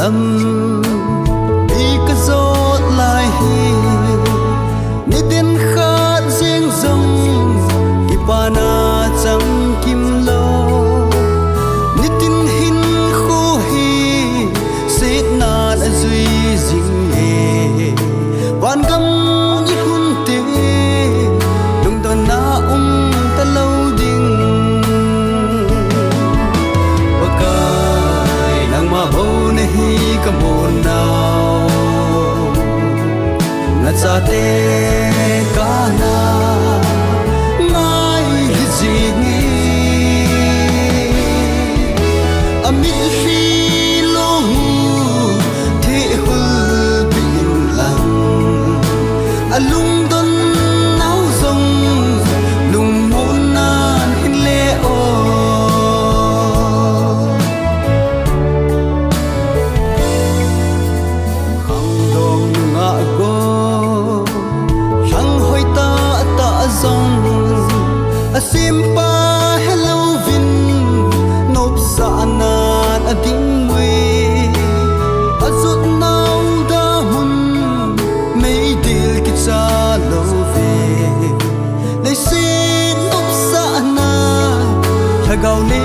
lâm đi cái gió lại ni tiên khát riêng rong kỳ pa na chẳng kim lo ni tin hin khô hi xét na đã duy dinh nghề van gam như hun tê đông tần na ta lâu đình bakai nang ma bầu ne hi ka mon nào ngắt sa tê ca na mai hi gì nghi amit hi lo thi hul bin lang alung don nau zong lung mon nan hin le o khang dong nga go khang hoi ta zong asim pa hello vin nop sa nan ading we azut nau da hun mei dil ki cha lo ve le sin nop sa na thagau le